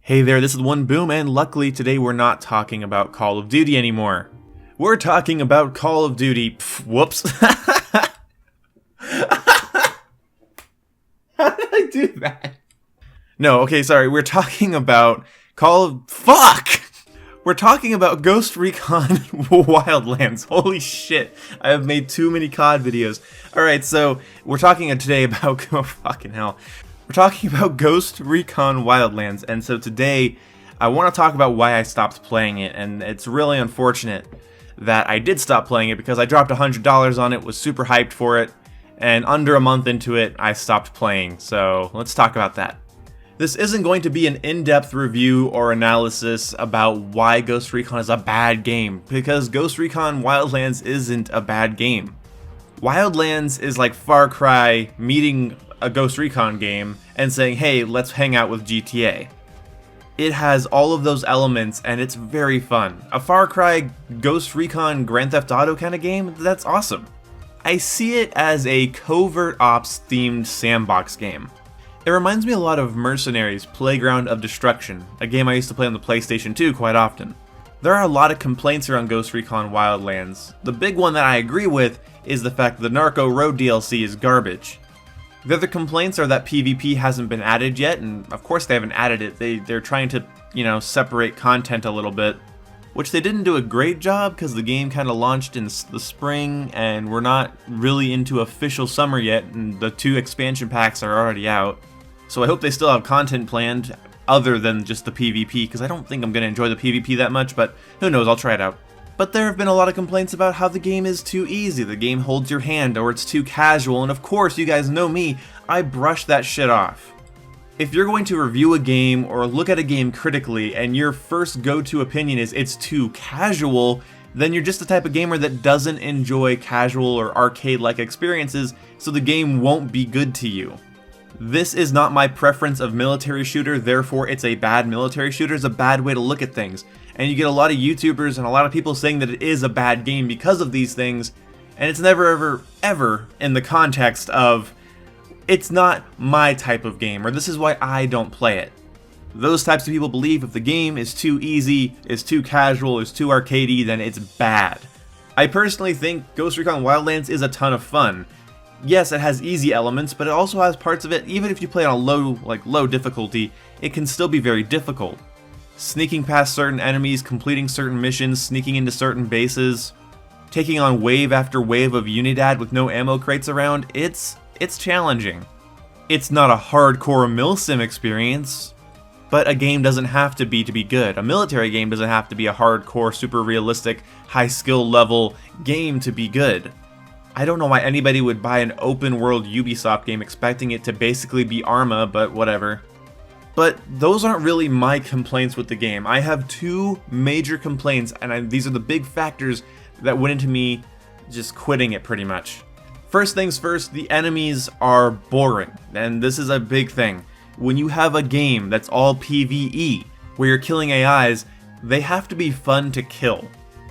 Hey there, this is One Boom, and luckily today we're not talking about Call of Duty anymore. We're talking about Call of Duty. Whoops. How did I do that? No, okay, sorry. We're talking about We're talking about Ghost Recon Wildlands. Holy shit. I have made too many COD videos. Alright, so we're talking today about... Oh, fucking hell. We're talking about Ghost Recon Wildlands, and so today I want to talk about why I stopped playing it, and it's really unfortunate that I did stop playing it because I dropped $100 on it, was super hyped for it, and under a month into it, I stopped playing, so let's talk about that. This isn't going to be an in-depth review or analysis about why Ghost Recon is a bad game, because Ghost Recon Wildlands isn't a bad game. Wildlands is like Far Cry meeting a Ghost Recon game and saying, hey, let's hang out with GTA. It has all of those elements and it's very fun. A Far Cry, Ghost Recon, Grand Theft Auto kind of game, that's awesome. I see it as a covert ops themed sandbox game. It reminds me a lot of Mercenaries Playground of Destruction, a game I used to play on the PlayStation 2 quite often. There are a lot of complaints around Ghost Recon Wildlands. The big one that I agree with is the fact that the Narco Road DLC is garbage. The other complaints are that PvP hasn't been added yet, and of course they haven't added it. They're trying to, separate content a little bit, which they didn't do a great job because the game kind of launched in the spring and we're not really into official summer yet, and the 2 expansion packs are already out. So I hope they still have content planned other than just the PvP, because I don't think I'm going to enjoy the PvP that much, but who knows, I'll try it out. But there have been a lot of complaints about how the game is too easy, the game holds your hand, or it's too casual, and of course, you guys know me, I brush that shit off. If you're going to review a game or look at a game critically, and your first go-to opinion is it's too casual, then you're just the type of gamer that doesn't enjoy casual or arcade-like experiences, so the game won't be good to you. This is not my preference of military shooter, therefore it's a bad military shooter. It's a bad way to look at things. And you get a lot of YouTubers and a lot of people saying that it is a bad game because of these things, and it's never ever in the context of it's not my type of game, or this is why I don't play it. Those types of people believe if the game is too easy, is too casual, is too arcadey, then it's bad. I personally think Ghost Recon Wildlands is a ton of fun. Yes, it has easy elements, but it also has parts of it, even if you play on a low difficulty, it can still be very difficult. Sneaking past certain enemies, completing certain missions, sneaking into certain bases, taking on wave after wave of Unidad with no ammo crates around, it's challenging. It's not a hardcore milsim experience, but a game doesn't have to be good. A military game doesn't have to be a hardcore, super realistic, high skill level game to be good. I don't know why anybody would buy an open world Ubisoft game expecting it to basically be Arma, but whatever. But those aren't really my complaints with the game. I have 2 major complaints, and these are the big factors that went into me just quitting it pretty much. First things first, the enemies are boring, and this is a big thing. When you have a game that's all PvE, where you're killing AIs, they have to be fun to kill.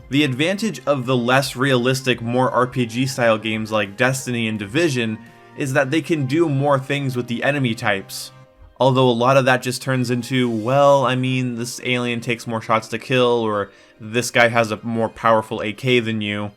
The advantage of the less realistic, more RPG-style games like Destiny and Division is that they can do more things with the enemy types. Although a lot of that just turns into, well, I mean, this alien takes more shots to kill, or this guy has a more powerful AK than you.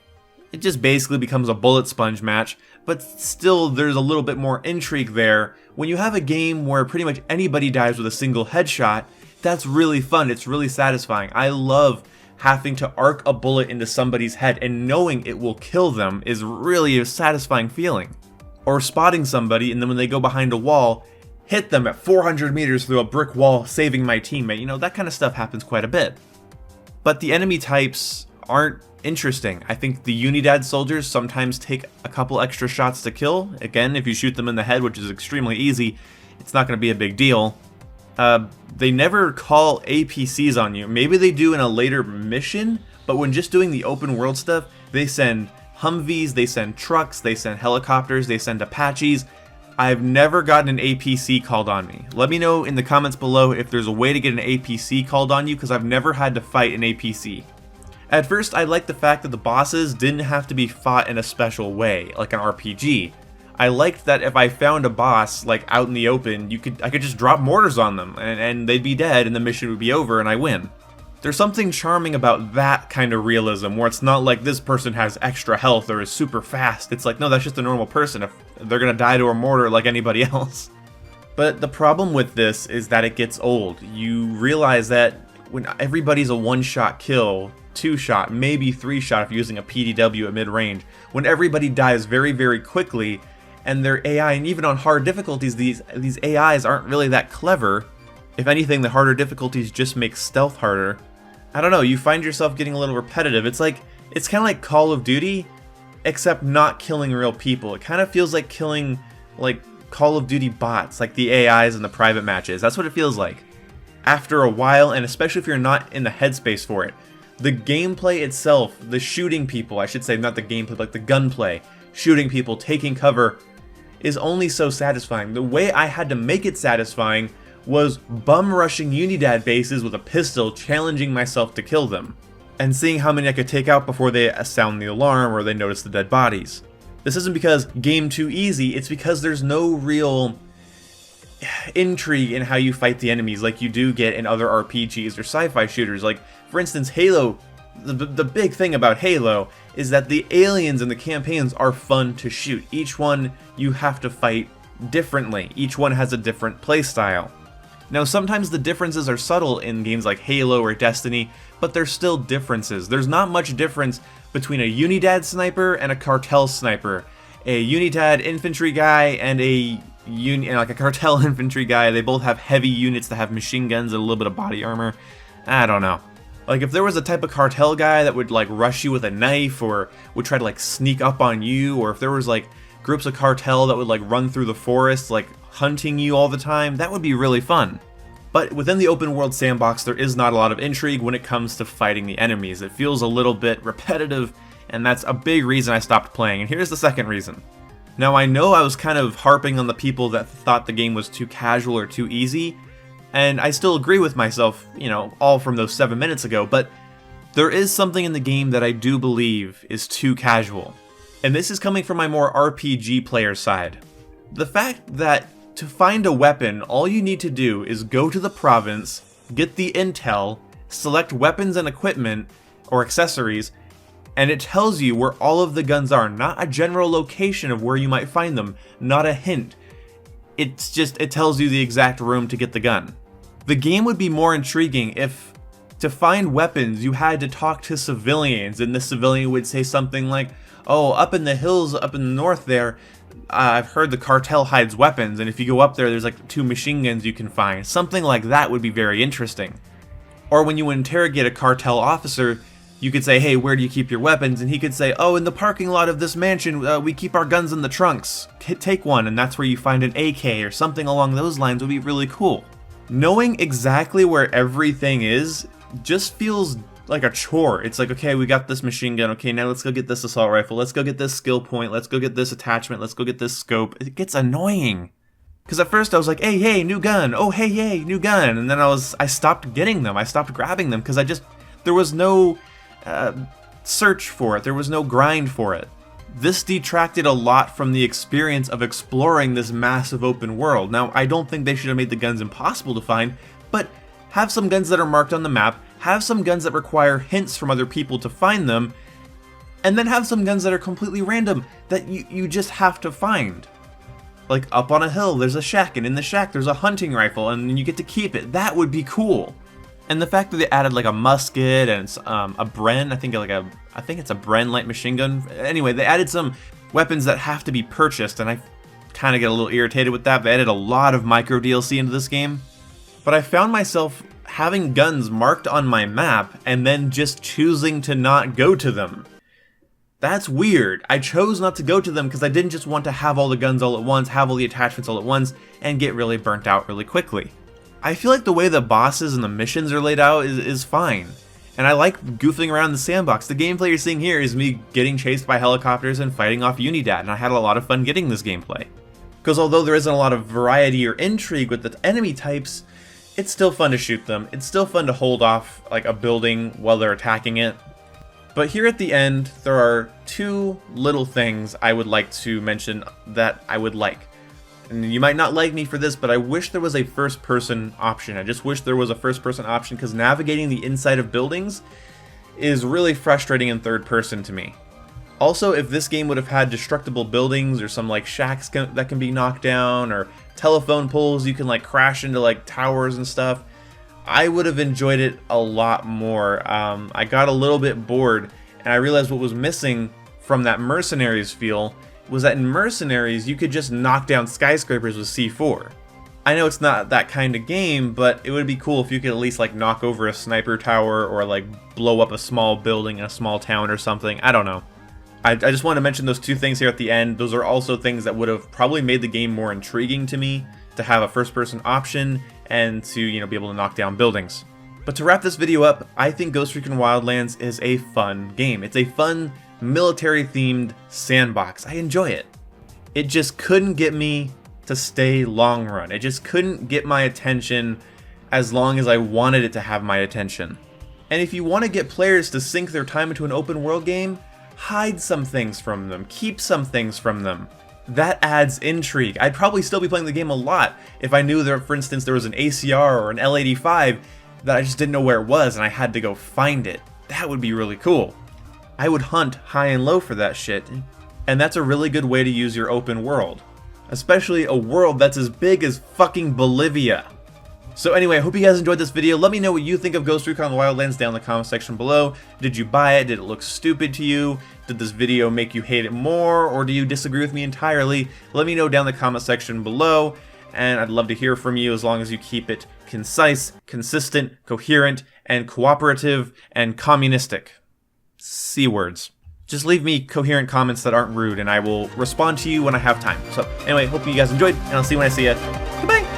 It just basically becomes a bullet sponge match, but still there's a little bit more intrigue there. When you have a game where pretty much anybody dies with a single headshot, that's really fun, it's really satisfying. I love having to arc a bullet into somebody's head and knowing it will kill them is really a satisfying feeling. Or spotting somebody and then when they go behind a wall, hit them at 400 meters through a brick wall, saving my teammate. That kind of stuff happens quite a bit. But the enemy types aren't interesting. I think the Unidad soldiers sometimes take a couple extra shots to kill. Again, if you shoot them in the head, which is extremely easy, it's not going to be a big deal. They never call APCs on you. Maybe they do in a later mission, but when just doing the open world stuff, they send Humvees, they send trucks, they send helicopters, they send Apaches. I've never gotten an APC called on me. Let me know in the comments below if there's a way to get an APC called on you, because I've never had to fight an APC. At first, I liked the fact that the bosses didn't have to be fought in a special way, like an RPG. I liked that if I found a boss like out in the open, I could just drop mortars on them and they'd be dead and the mission would be over and I win. There's something charming about that kind of realism where it's not like this person has extra health or is super fast. It's like, no, that's just a normal person. If they're gonna die to a mortar like anybody else. But the problem with this is that it gets old. You realize that when everybody's a one-shot kill, two-shot, maybe three-shot if you're using a PDW at mid-range, when everybody dies very, very quickly, and their AI, and even on hard difficulties, these AIs aren't really that clever. If anything, the harder difficulties just make stealth harder. I don't know, you find yourself getting a little repetitive. It's kind of like Call of Duty, except not killing real people. It kind of feels like killing, like, Call of Duty bots, like the AIs in the private matches. That's what it feels like. After a while, and especially if you're not in the headspace for it. The gameplay itself, the shooting people, I should say, not the gameplay, like the gunplay, shooting people, taking cover, is only so satisfying. The way I had to make it satisfying was bum rushing Unidad bases with a pistol, challenging myself to kill them, and seeing how many I could take out before they sound the alarm or they notice the dead bodies. This isn't because game too easy, it's because there's no real intrigue in how you fight the enemies like you do get in other RPGs or sci-fi shooters. Like, for instance, Halo, the big thing about Halo is that the aliens in the campaigns are fun to shoot. Each one you have to fight differently. Each one has a different playstyle. Now, sometimes the differences are subtle in games like Halo or Destiny, but there's still differences. There's not much difference between a Unidad sniper and a Cartel sniper. A Unidad infantry guy and a Cartel infantry guy, they both have heavy units that have machine guns and a little bit of body armor. I don't know. Like, if there was a type of Cartel guy that would, like, rush you with a knife or would try to, like, sneak up on you, or if there was, like, groups of Cartel that would, like, run through the forest, like, hunting you all the time, that would be really fun. But within the open world sandbox, there is not a lot of intrigue when it comes to fighting the enemies. It feels a little bit repetitive, and that's a big reason I stopped playing, and here's the second reason. Now, I know I was kind of harping on the people that thought the game was too casual or too easy, and I still agree with myself, you know, all from those 7 minutes ago, but there is something in the game that I do believe is too casual. And this is coming from my more RPG player side. The fact that to find a weapon, all you need to do is go to the province, get the intel, select weapons and equipment, or accessories, and it tells you where all of the guns are, not a general location of where you might find them, not a hint. It tells you the exact room to get the gun. The game would be more intriguing if, to find weapons, you had to talk to civilians, and the civilian would say something like, oh, up in the hills, up in the north there, I've heard the Cartel hides weapons, and if you go up there, there's like 2 machine guns you can find. Something like that would be very interesting. Or when you interrogate a Cartel officer, you could say, hey, where do you keep your weapons? And he could say, oh, in the parking lot of this mansion, we keep our guns in the trunks. Take one, and that's where you find an AK, or something along those lines would be really cool. Knowing exactly where everything is just feels like a chore. It's like, okay, we got this machine gun, okay, now let's go get this assault rifle, let's go get this skill point, let's go get this attachment, let's go get this scope. It gets annoying. Because at first I was like, hey, new gun, oh, hey, new gun, and then I stopped getting them, I stopped grabbing them, because there was no search for it, there was no grind for it. This detracted a lot from the experience of exploring this massive open world. Now, I don't think they should have made the guns impossible to find, but have some guns that are marked on the map, have some guns that require hints from other people to find them, and then have some guns that are completely random that you just have to find. Like, up on a hill, there's a shack, and in the shack there's a hunting rifle, and you get to keep it. That would be cool. And the fact that they added like a musket and a Bren, I think it's a Bren light machine gun. Anyway, they added some weapons that have to be purchased, and I kind of get a little irritated with that. They added a lot of micro DLC into this game. But I found myself having guns marked on my map and then just choosing to not go to them. That's weird. I chose not to go to them because I didn't just want to have all the guns all at once, have all the attachments all at once, and get really burnt out really quickly. I feel like the way the bosses and the missions are laid out is fine. And I like goofing around the sandbox. The gameplay you're seeing here is me getting chased by helicopters and fighting off Unidad, and I had a lot of fun getting this gameplay. Because although there isn't a lot of variety or intrigue with the enemy types, it's still fun to shoot them. It's still fun to hold off like a building while they're attacking it. But here at the end, there are two little things I would like to mention that I would like. And you might not like me for this, but I wish there was a first-person option. I just wish there was a first-person option, because navigating the inside of buildings is really frustrating in third person to me. Also, if this game would have had destructible buildings or some like shacks that can be knocked down, or telephone poles you can like crash into like towers and stuff, I would have enjoyed it a lot more. I got a little bit bored, and I realized what was missing from that Mercenaries feel was that in Mercenaries you could just knock down skyscrapers with C4. I know it's not that kind of game, but it would be cool if you could at least like knock over a sniper tower or like blow up a small building in a small town or something. I don't know. I just want to mention those two things here at the end. Those are also things that would have probably made the game more intriguing to me, to have a first-person option and to, you know, be able to knock down buildings. But to wrap this video up, I think Ghost Recon Wildlands is a fun game. It's a fun, military-themed sandbox. I enjoy it. It just couldn't get me to stay long run. It just couldn't get my attention as long as I wanted it to have my attention. And if you want to get players to sink their time into an open world game, hide some things from them, keep some things from them. That adds intrigue. I'd probably still be playing the game a lot if I knew there, for instance, there was an ACR or an L85 that I just didn't know where it was and I had to go find it. That would be really cool. I would hunt high and low for that shit. And that's a really good way to use your open world. Especially a world that's as big as fucking Bolivia. So anyway, I hope you guys enjoyed this video. Let me know what you think of Ghost Recon Wildlands down in the comment section below. Did you buy it? Did it look stupid to you? Did this video make you hate it more? Or do you disagree with me entirely? Let me know down in the comment section below. And I'd love to hear from you, as long as you keep it concise, consistent, coherent, and cooperative, and communistic. C words. Just leave me coherent comments that aren't rude, and I will respond to you when I have time. So anyway, hope you guys enjoyed, and I'll see you when I see you. Goodbye!